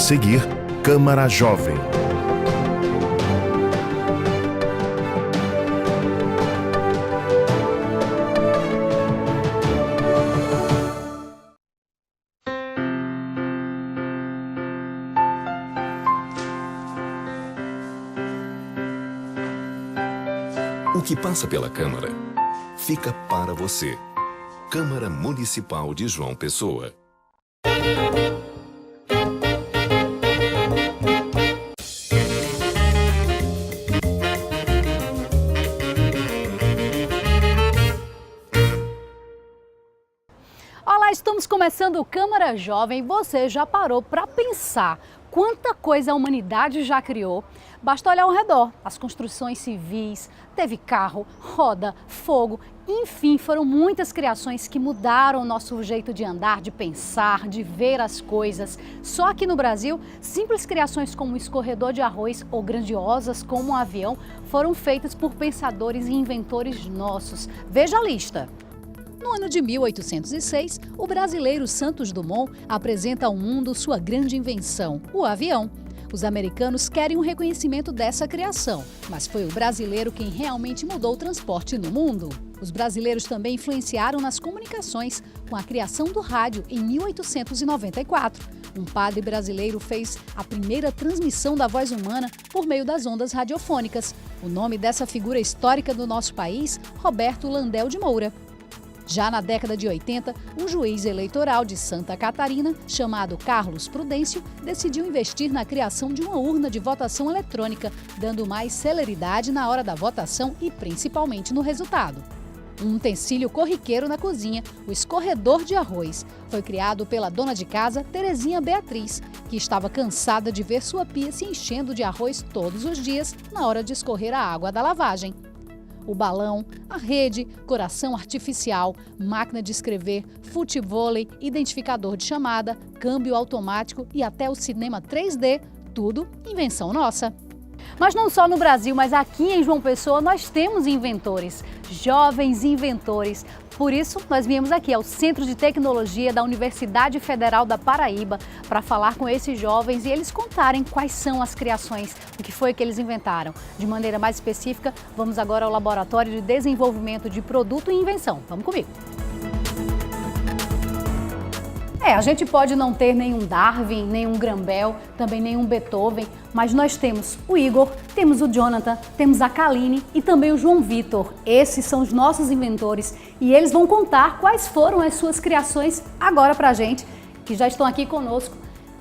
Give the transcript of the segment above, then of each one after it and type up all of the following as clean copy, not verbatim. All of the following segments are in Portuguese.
seguir, Câmara Jovem. O que passa pela Câmara fica para você. Câmara Municipal de João Pessoa. Olá, estamos começando o Câmara Jovem. Você já parou para pensar quanta coisa a humanidade já criou? Basta olhar ao redor. As construções civis, teve carro, roda, fogo, enfim, foram muitas criações que mudaram o nosso jeito de andar, de pensar, de ver as coisas. Só aqui no Brasil, simples criações como o escorredor de arroz ou grandiosas como um avião foram feitas por pensadores e inventores nossos. Veja a lista. No ano de 1806, o brasileiro Santos Dumont apresenta ao mundo sua grande invenção, o avião. Os americanos querem um reconhecimento dessa criação, mas foi o brasileiro quem realmente mudou o transporte no mundo. Os brasileiros também influenciaram nas comunicações com a criação do rádio em 1894. Um padre brasileiro fez a primeira transmissão da voz humana por meio das ondas radiofônicas. O nome dessa figura histórica do nosso país, Roberto Landel de Moura. Já na década de 80, um juiz eleitoral de Santa Catarina, chamado Carlos Prudêncio, decidiu investir na criação de uma urna de votação eletrônica, dando mais celeridade na hora da votação e principalmente no resultado. Um utensílio corriqueiro na cozinha, o escorredor de arroz, foi criado pela dona de casa Terezinha Beatriz, que estava cansada de ver sua pia se enchendo de arroz todos os dias na hora de escorrer a água da lavagem. O balão, a rede, coração artificial, máquina de escrever, futevôlei, identificador de chamada, câmbio automático e até o cinema 3D, tudo invenção nossa. Mas não só no Brasil, mas aqui em João Pessoa nós temos inventores, jovens inventores. Por isso, nós viemos aqui ao Centro de Tecnologia da Universidade Federal da Paraíba para falar com esses jovens e eles contarem quais são as criações, o que foi que eles inventaram. De maneira mais específica, vamos agora ao Laboratório de Desenvolvimento de Produto e Invenção. Vamos comigo! A gente pode não ter nenhum Darwin, nenhum Grambel, também nenhum Beethoven, mas nós temos o Igor, temos o Jonathan, temos a Kaline e também o João Vitor. Esses são os nossos inventores e eles vão contar quais foram as suas criações agora pra gente, que já estão aqui conosco.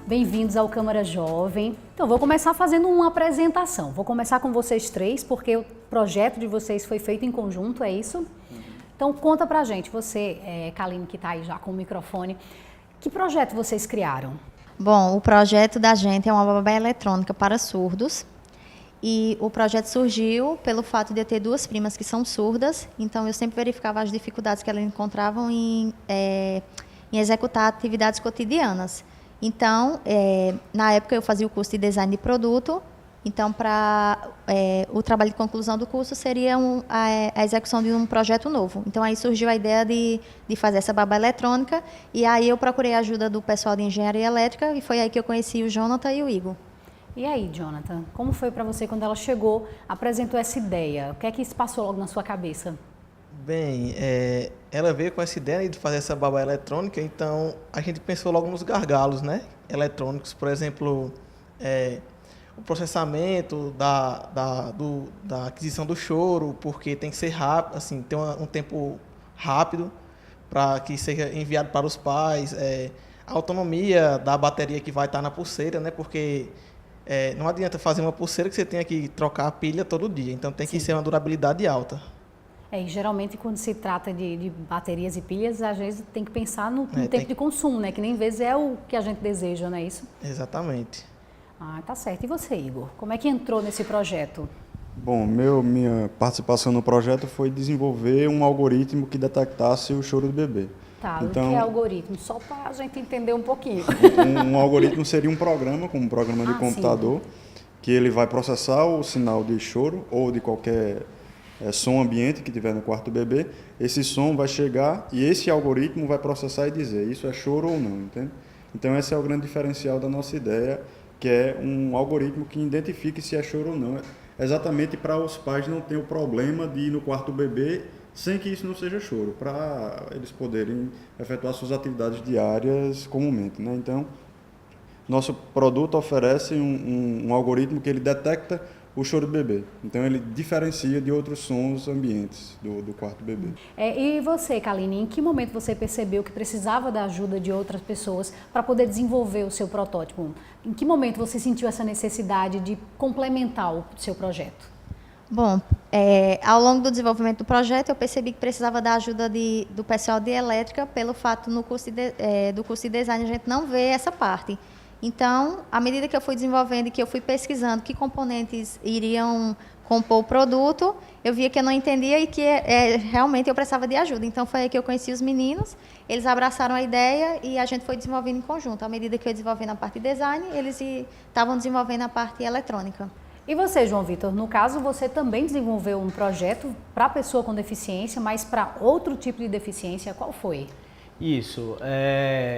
Bem-vindos ao Câmara Jovem. Então, vou começar fazendo uma apresentação. Vou começar com vocês três, porque o projeto de vocês foi feito em conjunto, é isso? Então, conta pra gente, você, Kaline, que tá aí já com o microfone. Que projeto vocês criaram? Bom, o projeto da gente é uma babá eletrônica para surdos. E o projeto surgiu pelo fato de eu ter duas primas que são surdas. Então, eu sempre verificava as dificuldades que elas encontravam em executar atividades cotidianas. Então, na época, eu fazia o curso de design de produto. Então, o trabalho de conclusão do curso seria a execução de um projeto novo. Então, aí surgiu a ideia de fazer essa babá eletrônica, e aí eu procurei a ajuda do pessoal de engenharia elétrica, e foi aí que eu conheci o Jonathan e o Igor. E aí, Jonathan, como foi para você quando ela chegou, apresentou essa ideia? O que é que se passou logo na sua cabeça? Bem, ela veio com essa ideia de fazer essa babá eletrônica, então a gente pensou logo nos gargalos, né, eletrônicos, por exemplo, o processamento da aquisição do choro, porque tem que ser rápido, assim, ter um tempo rápido para que seja enviado para os pais, a autonomia da bateria que vai estar na pulseira, né, porque não adianta fazer uma pulseira que você tenha que trocar a pilha todo dia, então tem que ser uma durabilidade alta. E geralmente quando se trata de baterias e pilhas, às vezes tem que pensar no tempo de consumo, né, que nem vezes é o que a gente deseja, não é isso? Exatamente. Ah, tá certo. E você, Igor? Como é que entrou nesse projeto? Bom, minha participação no projeto foi desenvolver um algoritmo que detectasse o choro do bebê. Tá, então, o que é algoritmo? Só para a gente entender um pouquinho. Um algoritmo seria um programa, como um programa de computador, sim, que ele vai processar o sinal de choro ou de qualquer som ambiente que tiver no quarto do bebê. Esse som vai chegar e esse algoritmo vai processar e dizer isso é choro ou não, entende? Então, esse é o grande diferencial da nossa ideia, que é um algoritmo que identifique se é choro ou não, exatamente para os pais não terem o problema de ir no quarto do bebê sem que isso não seja choro, para eles poderem efetuar suas atividades diárias comumente, né? Então, nosso produto oferece um algoritmo que ele detecta o choro do bebê. Então, ele diferencia de outros sons ambientes do quarto do bebê. E você, Kaline, em que momento você percebeu que precisava da ajuda de outras pessoas para poder desenvolver o seu protótipo? Em que momento você sentiu essa necessidade de complementar o seu projeto? Bom, ao longo do desenvolvimento do projeto, eu percebi que precisava da ajuda do pessoal de elétrica, pelo fato do curso de design a gente não vê essa parte. Então, à medida que eu fui desenvolvendo e que eu fui pesquisando que componentes iriam compor o produto, eu via que eu não entendia e que realmente eu precisava de ajuda. Então, foi aí que eu conheci os meninos, eles abraçaram a ideia e a gente foi desenvolvendo em conjunto. À medida que eu desenvolvi na parte de design, eles estavam desenvolvendo a parte eletrônica. E você, João Vitor, no caso, você também desenvolveu um projeto para pessoa com deficiência, mas para outro tipo de deficiência, qual foi? Isso.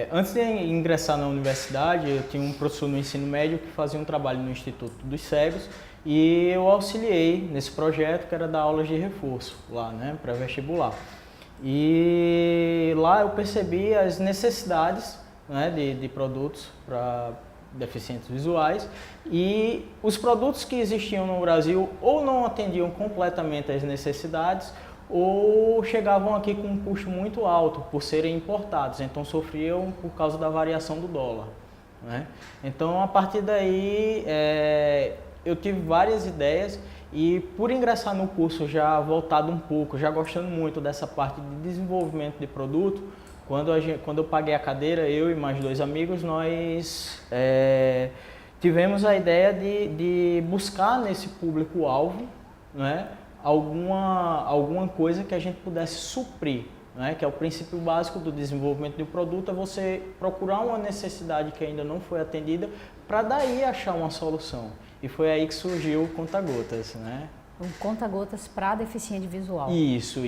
Antes de ingressar na universidade, eu tinha um professor no ensino médio que fazia um trabalho no Instituto dos Cegos e eu auxiliei nesse projeto que era dar aulas de reforço lá, né, para vestibular. E lá eu percebi as necessidades, né, de produtos para deficientes visuais e os produtos que existiam no Brasil ou não atendiam completamente às necessidades ou chegavam aqui com um custo muito alto por serem importados, então sofriam por causa da variação do dólar, né? Então, a partir daí, eu tive várias ideias e por ingressar no curso já voltado um pouco, já gostando muito dessa parte de desenvolvimento de produto, quando eu paguei a cadeira, eu e mais 2 amigos, nós tivemos a ideia de buscar nesse público-alvo, né, alguma coisa que a gente pudesse suprir, né? Que é o princípio básico do desenvolvimento de um produto, é você procurar uma necessidade que ainda não foi atendida para daí achar uma solução. E foi aí que surgiu o Conta-Gotas, né? Um conta-gotas para deficiente visual. Isso.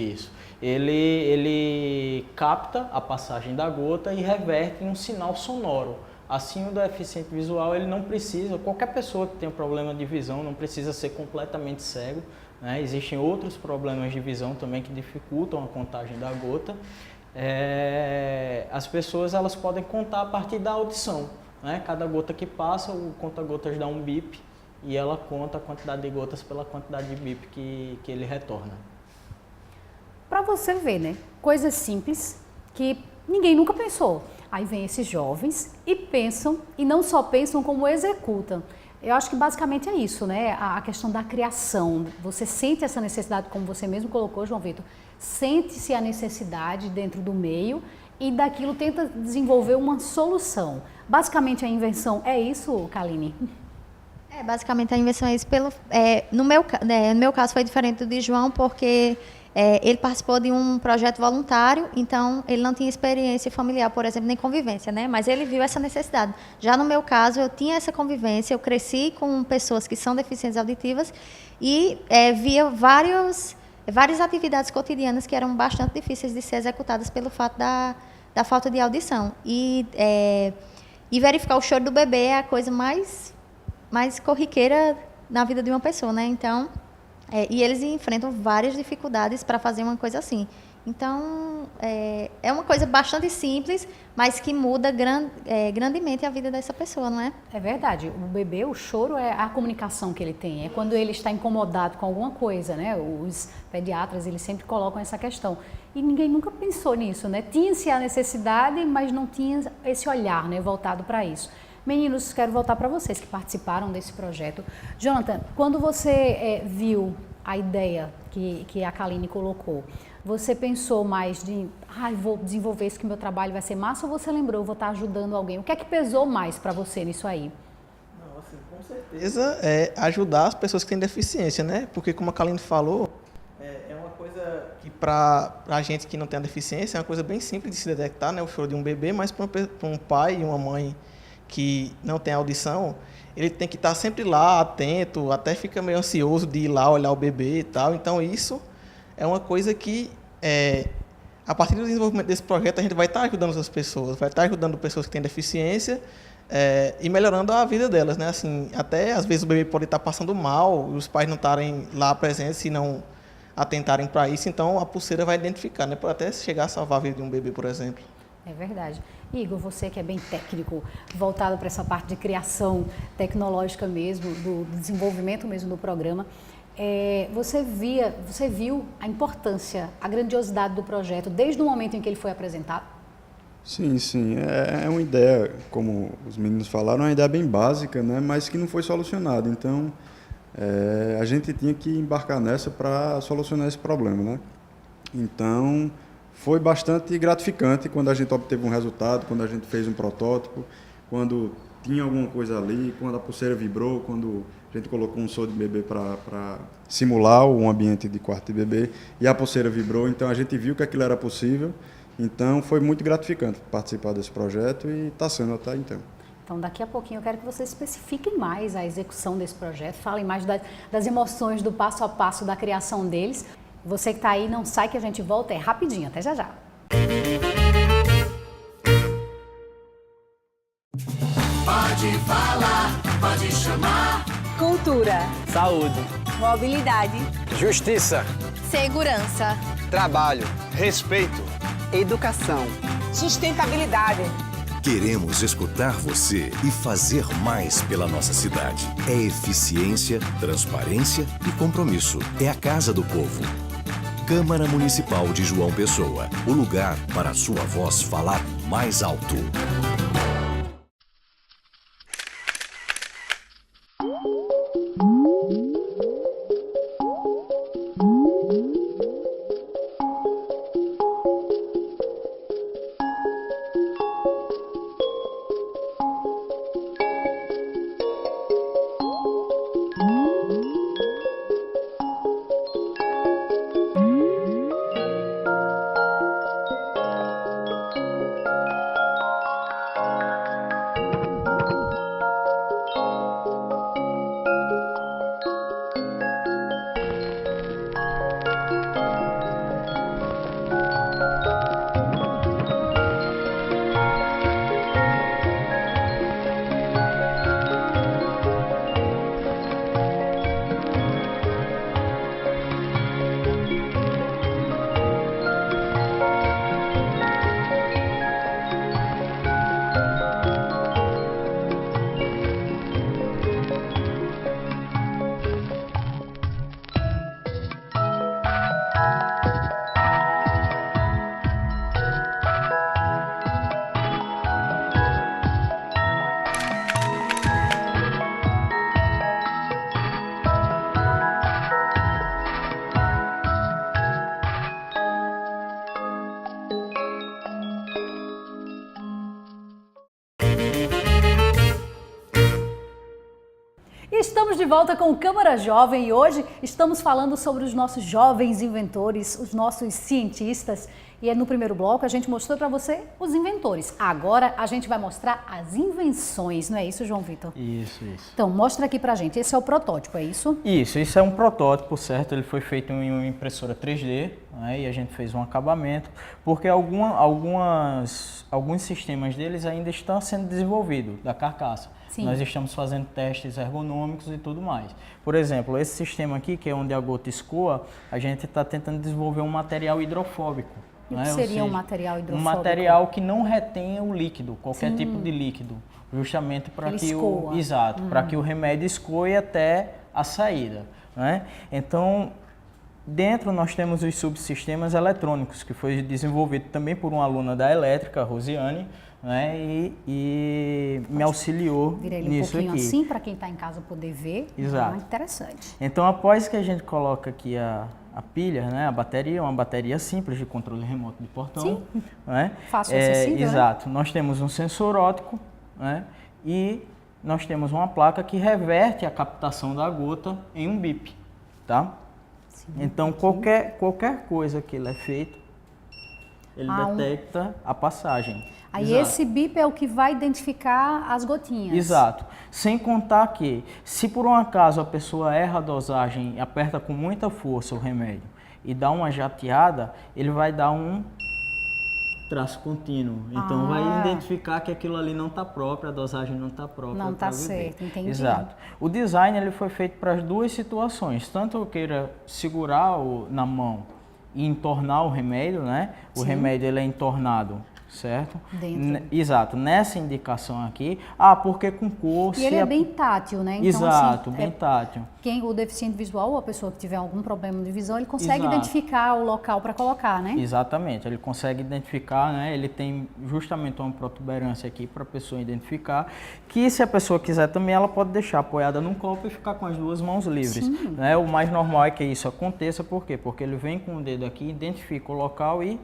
Ele capta a passagem da gota e reverte em um sinal sonoro. Assim, o deficiente visual, ele não precisa, qualquer pessoa que tenha problema de visão não precisa ser completamente cego, né? Existem outros problemas de visão também que dificultam a contagem da gota. As pessoas elas podem contar a partir da audição, né? Cada gota que passa, o conta-gotas dá um bip e ela conta a quantidade de gotas pela quantidade de bip que ele retorna. Para você ver, né? Coisas simples que ninguém nunca pensou. Aí vem esses jovens e pensam, e não só pensam, como executam. Eu acho que basicamente é isso, né? A questão da criação. Você sente essa necessidade, como você mesmo colocou, João Vitor, sente-se a necessidade dentro do meio e daquilo tenta desenvolver uma solução. Basicamente a invenção é isso, Kaline? Basicamente a invenção é isso. No meu caso foi diferente do de João, porque ele participou de um projeto voluntário, então ele não tinha experiência familiar, por exemplo, nem convivência, né? Mas ele viu essa necessidade. Já no meu caso, eu tinha essa convivência, eu cresci com pessoas que são deficientes auditivas e via várias atividades cotidianas que eram bastante difíceis de ser executadas pelo fato da falta de audição. E verificar o choro do bebê é a coisa mais corriqueira na vida de uma pessoa, né? Então, e eles enfrentam várias dificuldades para fazer uma coisa assim. Então, é uma coisa bastante simples, mas que muda grandemente a vida dessa pessoa, não é? É verdade. O bebê, o choro é a comunicação que ele tem. É quando ele está incomodado com alguma coisa, né? Os pediatras, eles sempre colocam essa questão. E ninguém nunca pensou nisso, né? Tinha-se a necessidade, mas não tinha esse olhar, né, voltado para isso. Meninos, quero voltar para vocês que participaram desse projeto. Jonathan, quando você viu a ideia que a Kaline colocou, você pensou mais vou desenvolver isso que meu trabalho vai ser massa, ou você lembrou, vou estar ajudando alguém? O que é que pesou mais para você nisso aí? Não, assim, com certeza ajudar as pessoas que têm deficiência, né? Porque como a Kaline falou, é uma coisa que para a gente que não tem a deficiência é uma coisa bem simples de se detectar, né? O choro de um bebê, mas para um pai e uma mãe que não tem audição, ele tem que estar sempre lá, atento, até fica meio ansioso de ir lá olhar o bebê e tal. Então, isso é uma coisa que a partir do desenvolvimento desse projeto, a gente vai estar ajudando as pessoas, vai estar ajudando pessoas que têm deficiência e melhorando a vida delas, né? Assim, até às vezes o bebê pode estar passando mal e os pais não estarem lá presentes e não atentarem para isso, então a pulseira vai identificar, né? Pode até chegar a salvar a vida de um bebê, por exemplo. É verdade. Igor, você que é bem técnico, voltado para essa parte de criação tecnológica mesmo, do desenvolvimento mesmo do programa, você viu a importância, a grandiosidade do projeto desde o momento em que ele foi apresentado? Sim, sim. É uma ideia, como os meninos falaram, uma ideia bem básica, né? Mas que não foi solucionada. Então, a gente tinha que embarcar nessa para solucionar esse problema, né? Então, foi bastante gratificante quando a gente obteve um resultado, quando a gente fez um protótipo, quando tinha alguma coisa ali, quando a pulseira vibrou, quando a gente colocou um soro de bebê para simular um ambiente de quarto de bebê e a pulseira vibrou, então a gente viu que aquilo era possível. Então foi muito gratificante participar desse projeto e está sendo até então. Então daqui a pouquinho eu quero que vocês especifiquem mais a execução desse projeto, falem mais das emoções do passo a passo da criação deles. Você que está aí, não sai que a gente volta, é rapidinho, até já já. Pode falar, pode chamar. Cultura, saúde, mobilidade, justiça, segurança, trabalho, respeito, educação, sustentabilidade. Queremos escutar você e fazer mais pela nossa cidade. É eficiência, transparência e compromisso. É a Casa do Povo. Câmara Municipal de João Pessoa. O lugar para a sua voz falar mais alto. Estamos de volta com o Câmara Jovem e hoje estamos falando sobre os nossos jovens inventores, os nossos cientistas. E no primeiro bloco a gente mostrou para você os inventores. Agora a gente vai mostrar as invenções, não é isso, João Vitor? Isso. Então, mostra aqui pra gente. Esse é o protótipo, é isso? Isso é um protótipo, certo? Ele foi feito em uma impressora 3D, né? E a gente fez um acabamento, porque alguns sistemas deles ainda estão sendo desenvolvidos, da carcaça. Sim. Nós estamos fazendo testes ergonômicos e tudo mais. Por exemplo, esse sistema aqui, que é onde a gota escoa, a gente está tentando desenvolver um material hidrofóbico. E o que seria um material hidrofóbico? Um material que não retenha o líquido, qualquer tipo de líquido, justamente para que o remédio escoe até a saída, né? Então, dentro nós temos os subsistemas eletrônicos, que foi desenvolvido também por uma aluna da elétrica, Rosiane, né? E me auxiliou Vira ele nisso um pouquinho aqui. assim para quem está em casa poder ver. Exato. Interessante. Então, após que a gente coloca aqui a pilha, né, a bateria, uma bateria simples de controle remoto de portão. Sim. Né? Fácil, acessível, exato. Né? Nós temos um sensor óptico, né, e nós temos uma placa que reverte a captação da gota em um bip, tá? Sim, então, qualquer coisa que ele é feito, ele detecta a passagem. Aí esse bip é o que vai identificar as gotinhas. Exato. Sem contar que, se por um acaso a pessoa erra a dosagem e aperta com muita força o remédio e dá uma jateada, ele vai dar um traço contínuo. Então vai identificar que aquilo ali não está próprio, a dosagem não está própria. Não está para o bebê. certo, entendi. Exato. O design ele foi feito para as duas situações. Tanto eu queira segurar na mão e entornar o remédio, né? O Sim. remédio ele é entornado, certo? Dentro. Exato. Nessa indicação aqui, porque com cor... E ele é bem tátil, né? Então, Exato, assim, bem tátil. o deficiente visual ou a pessoa que tiver algum problema de visão, ele consegue Exato. identificar o local para colocar, né? Exatamente, ele consegue identificar, né? Ele tem justamente uma protuberância aqui para a pessoa identificar, que se a pessoa quiser também, ela pode deixar apoiada num copo e ficar com as duas mãos livres. Né? O mais normal é que isso aconteça, por quê? Porque ele vem com o dedo aqui, identifica o local e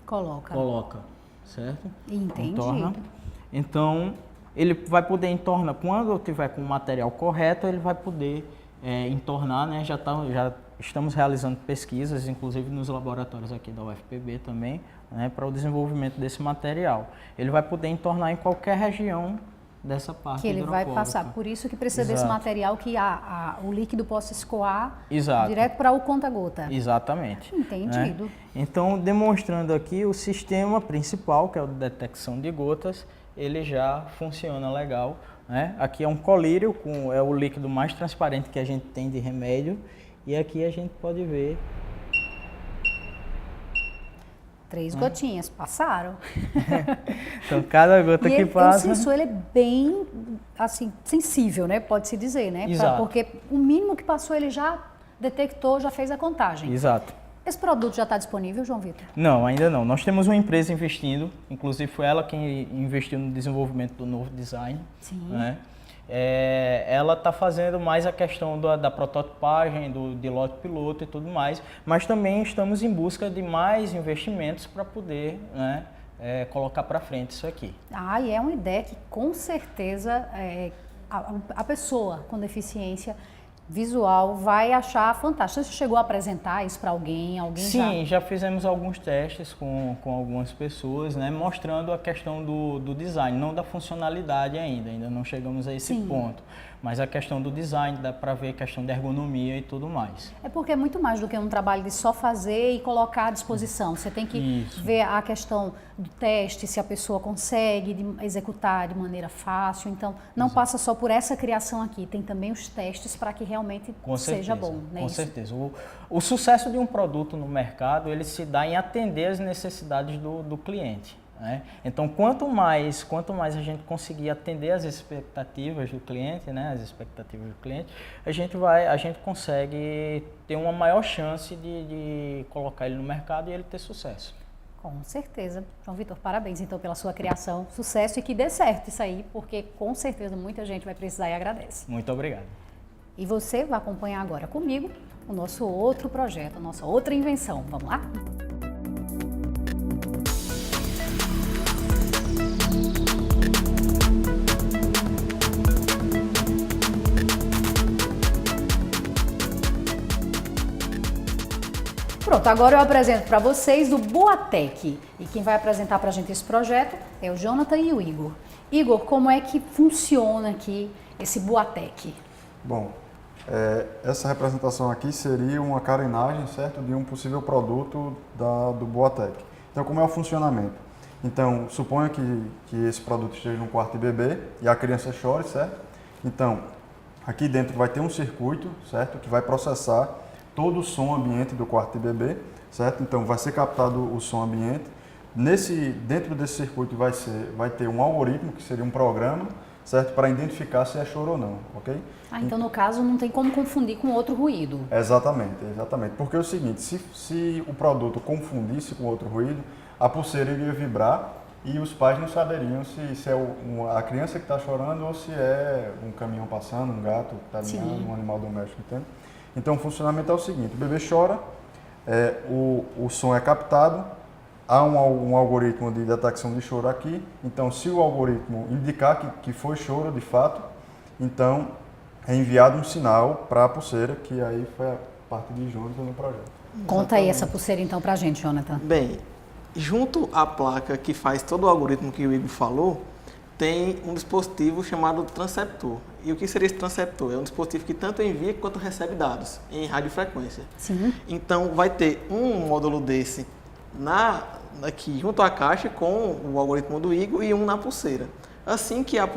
coloca, certo? Entendido. Entorna. Então, ele vai poder entornar, quando eu tiver com o material correto, ele vai poder entornar, né? Já estamos realizando pesquisas, inclusive nos laboratórios aqui da UFPB também, né? Para o desenvolvimento desse material. Ele vai poder entornar em qualquer região dessa parte Que ele vai hidrofóbica. passar. Por isso que precisa desse Exato. material que o líquido possa escoar Exato. direto para o conta-gota. Exatamente. Entendido. Né? Então, demonstrando aqui o sistema principal, que é o de detecção de gotas, ele já funciona legal. Né? Aqui é um colírio, é o líquido mais transparente que a gente tem de remédio. E aqui a gente pode ver... 3 gotinhas, passaram. Então, cada gota que passa... O sensor ele é bem, assim, sensível, né? Pode-se dizer, né? Exato. Porque o mínimo que passou ele já detectou, já fez a contagem. Exato. Esse produto já está disponível, João Vitor? Não, ainda não. Nós temos uma empresa investindo, inclusive foi ela quem investiu no desenvolvimento do novo design. Sim. Né? Ela está fazendo mais a questão da prototipagem, de lote piloto e tudo mais, mas também estamos em busca de mais investimentos para poder, né, colocar para frente isso aqui. E é uma ideia que com certeza a pessoa com deficiência visual vai achar fantástico. Você chegou a apresentar isso para alguém? Sim, já fizemos alguns testes com algumas pessoas, né, mostrando a questão do design, não da funcionalidade ainda não chegamos a esse ponto. Mas a questão do design, dá para ver a questão da ergonomia e tudo mais. É porque é muito mais do que um trabalho de só fazer e colocar à disposição. Você tem que ver a questão do teste, se a pessoa consegue executar de maneira fácil. Então, não passa só por essa criação aqui, tem também os testes para que realmente seja bom. Né? Com certeza. O sucesso de um produto no mercado, ele se dá em atender as necessidades do cliente. Né? Então, quanto mais a gente conseguir atender as expectativas do cliente, né, a gente consegue ter uma maior chance de colocar ele no mercado e ele ter sucesso. Com certeza. João Vitor, parabéns então pela sua criação, sucesso e que dê certo isso aí, porque com certeza muita gente vai precisar e agradece. Muito obrigado. E você vai acompanhar agora comigo o nosso outro projeto, a nossa outra invenção. Vamos lá? Pronto, agora eu apresento para vocês o Boatec. E quem vai apresentar para a gente esse projeto é o Jonathan e o Igor. Igor, como é que funciona aqui esse Boatec? Bom, essa representação aqui seria uma carenagem, certo, de um possível produto do Boatec. Então, como é o funcionamento? Então, suponha que esse produto esteja no quarto de bebê e a criança chore, certo? Então, aqui dentro vai ter um circuito, certo, que vai processar todo o som ambiente do quarto de bebê, certo? Então, vai ser captado o som ambiente. Dentro desse circuito vai ter um algoritmo, que seria um programa, certo? Para identificar se é choro ou não, ok? Então, no caso, não tem como confundir com outro ruído. Exatamente. Porque é o seguinte, se o produto confundisse com outro ruído, a pulseira iria vibrar e os pais não saberiam se é a criança que está chorando ou se é um caminhão passando, um gato que está miando, um animal doméstico, entende? Então, o funcionamento é o seguinte, o bebê chora, o som é captado, há um algoritmo de detecção de choro aqui, então se o algoritmo indicar que foi choro de fato, então é enviado um sinal para a pulseira, que aí foi a parte de Jonathan no projeto. Conta aí essa pulseira então pra gente, Jonathan. Bem, junto à placa que faz todo o algoritmo que o Igor falou, tem um dispositivo chamado transceptor. E o que seria esse transceptor? É um dispositivo que tanto envia quanto recebe dados em radiofrequência. Sim. Então, vai ter um módulo desse aqui junto à caixa com o algoritmo do Igor e um na pulseira. Assim que a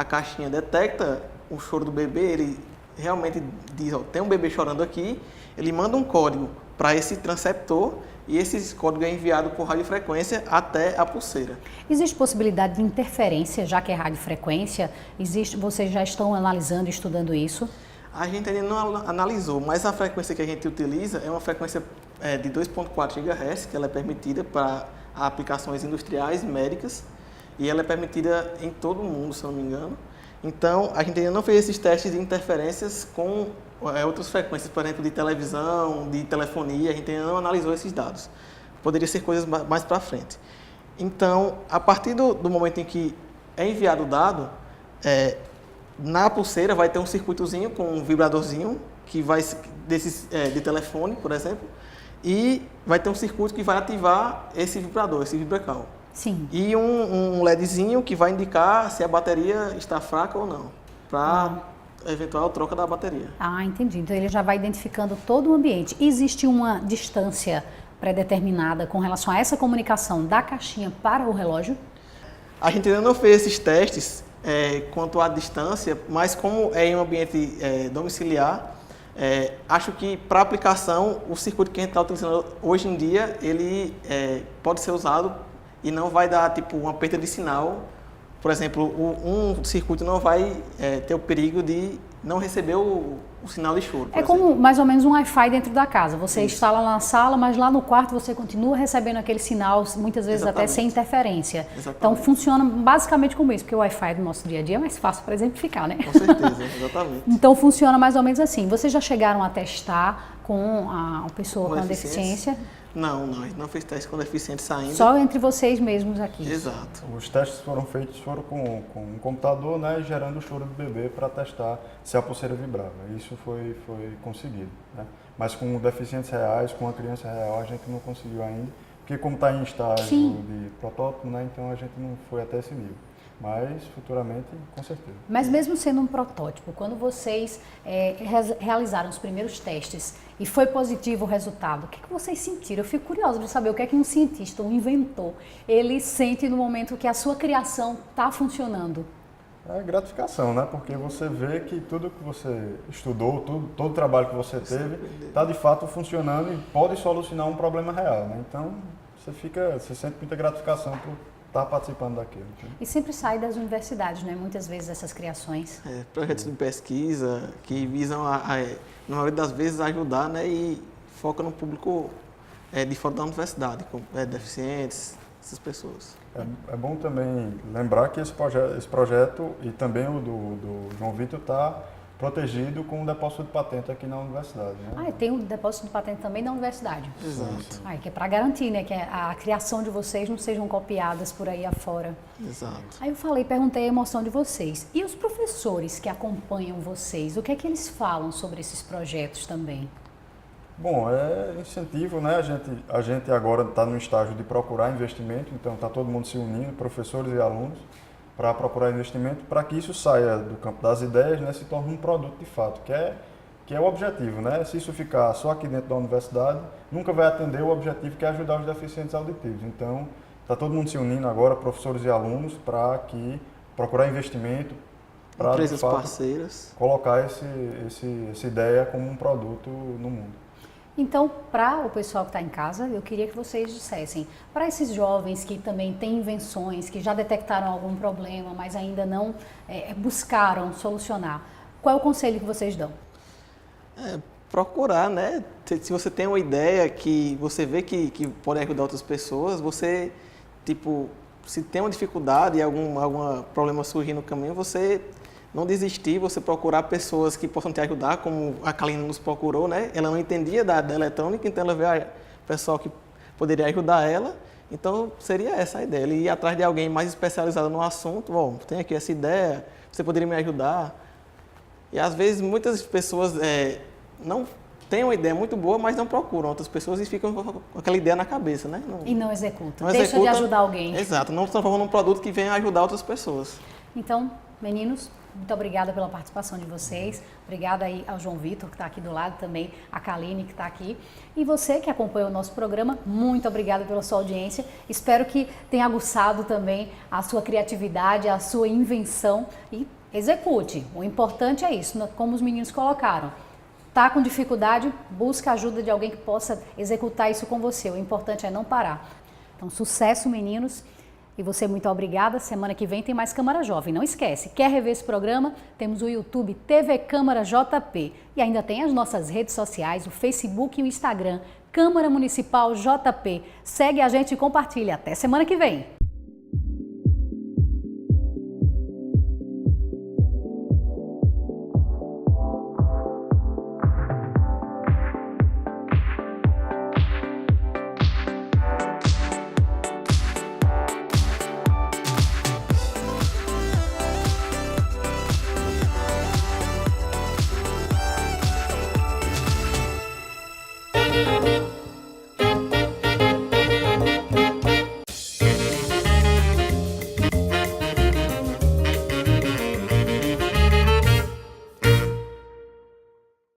caixinha detecta o choro do bebê, ele realmente diz, ó, tem um bebê chorando aqui, ele manda um código para esse transceptor e esse código é enviado por radiofrequência até a pulseira. Existe possibilidade de interferência, já que é radiofrequência? Vocês já estão analisando e estudando isso? A gente ainda não analisou, mas a frequência que a gente utiliza é uma frequência de 2.4 GHz, que ela é permitida para aplicações industriais e médicas, e ela é permitida em todo o mundo, se eu não me engano. Então, a gente ainda não fez esses testes de interferências com outras frequências, por exemplo, de televisão, de telefonia, a gente ainda não analisou esses dados. Poderia ser coisas mais para frente. Então, a partir do momento em que é enviado o dado, na pulseira vai ter um circuitozinho com um vibradorzinho, que vai de telefone, por exemplo, e vai ter um circuito que vai ativar esse vibrador, esse vibracal. Sim. E um LEDzinho que vai indicar se a bateria está fraca ou não, para eventual troca da bateria. Ah, entendi. Então ele já vai identificando todo o ambiente. Existe uma distância pré-determinada com relação a essa comunicação da caixinha para o relógio? A gente ainda não fez esses testes quanto à distância, mas como é em um ambiente domiciliar, acho que para aplicação o circuito que a gente está utilizando hoje em dia, ele pode ser usado e não vai dar tipo uma perda de sinal. Por exemplo, um circuito não vai ter o perigo de não receber o sinal de choro. É como mais ou menos um Wi-Fi dentro da casa. Você instala na sala, mas lá no quarto você continua recebendo aquele sinal, muitas vezes até sem interferência. Exatamente. Então funciona basicamente como isso, porque o Wi-Fi do nosso dia a dia é mais fácil para exemplificar, né? Com certeza, exatamente. Então funciona mais ou menos assim. Vocês já chegaram a testar com a pessoa com a deficiência? Não, a gente não fez teste com deficientes ainda. Só entre vocês mesmos aqui? Exato. Os testes foram feitos com um computador, né, gerando o choro do bebê para testar se a pulseira vibrava. Isso foi conseguido, né? Mas com deficientes reais, com a criança real, a gente não conseguiu ainda, porque como está em estágio de protótipo, né, então a gente não foi até esse nível. Mas futuramente, com certeza. Mas mesmo sendo um protótipo, quando vocês realizaram os primeiros testes e foi positivo o resultado, o que vocês sentiram? Eu fico curiosa de saber o que é que um cientista, um inventor, ele sente no momento que a sua criação está funcionando. É gratificação, né? Porque você vê que tudo que você estudou, todo o trabalho que você teve, está de fato funcionando e pode solucionar um problema real, né? Então, você sente muita gratificação por estar participando daquilo. E sempre sai das universidades, né? Muitas vezes essas criações. Projetos de pesquisa que visam, na maioria das vezes, ajudar, né? E foca no público de fora da universidade, como deficientes, essas pessoas. É bom também lembrar que esse projeto e também o do João Vitor está protegido com um depósito de patente aqui na universidade. Né? Tem um depósito de patente também na universidade? Exato. Que é para garantir, né, que a criação de vocês não sejam copiadas por aí afora. Exato. Aí eu perguntei a emoção de vocês. E os professores que acompanham vocês, o que é que eles falam sobre esses projetos também? Bom, é incentivo, né? A gente agora está no estágio de procurar investimento, então está todo mundo se unindo, professores e alunos, para procurar investimento, para que isso saia do campo das ideias, né, se torne um produto de fato, que é o objetivo, né? Se isso ficar só aqui dentro da universidade, nunca vai atender o objetivo que é ajudar os deficientes auditivos. Então, está todo mundo se unindo agora, professores e alunos, para procurar investimento, para empresas parceiras, colocar essa ideia como um produto no mundo. Então, para o pessoal que está em casa, eu queria que vocês dissessem, para esses jovens que também têm invenções, que já detectaram algum problema, mas ainda não buscaram solucionar, qual é o conselho que vocês dão? Procurar, né? Se você tem uma ideia que você vê que pode ajudar outras pessoas, você, se tem uma dificuldade e algum problema surgir no caminho, você não desistir, você procurar pessoas que possam te ajudar, como a Kalina nos procurou, né? Ela não entendia da eletrônica, então ela veio o pessoal que poderia ajudar ela. Então, seria essa a ideia, ele ir atrás de alguém mais especializado no assunto. Bom, tem aqui essa ideia, você poderia me ajudar? E, às vezes, muitas pessoas não têm uma ideia muito boa, mas não procuram outras pessoas e ficam com aquela ideia na cabeça, né? E não executam. Deixa de ajudar alguém. Exato, não se transforma num produto que venha ajudar outras pessoas. Então, Meninos, muito obrigada pela participação de vocês. Obrigada aí ao João Vitor, que está aqui do lado também, a Kaline, que está aqui. E você que acompanhou o nosso programa, muito obrigada pela sua audiência. Espero que tenha aguçado também a sua criatividade, a sua invenção e execute. O importante é isso, como os meninos colocaram. Tá com dificuldade, busca a ajuda de alguém que possa executar isso com você. O importante é não parar. Então, sucesso, meninos. E você, muito obrigada. Semana que vem tem mais Câmara Jovem. Não esquece, quer rever esse programa? Temos o YouTube TV Câmara JP. E ainda tem as nossas redes sociais, o Facebook e o Instagram, Câmara Municipal JP. Segue a gente e compartilha. Até semana que vem.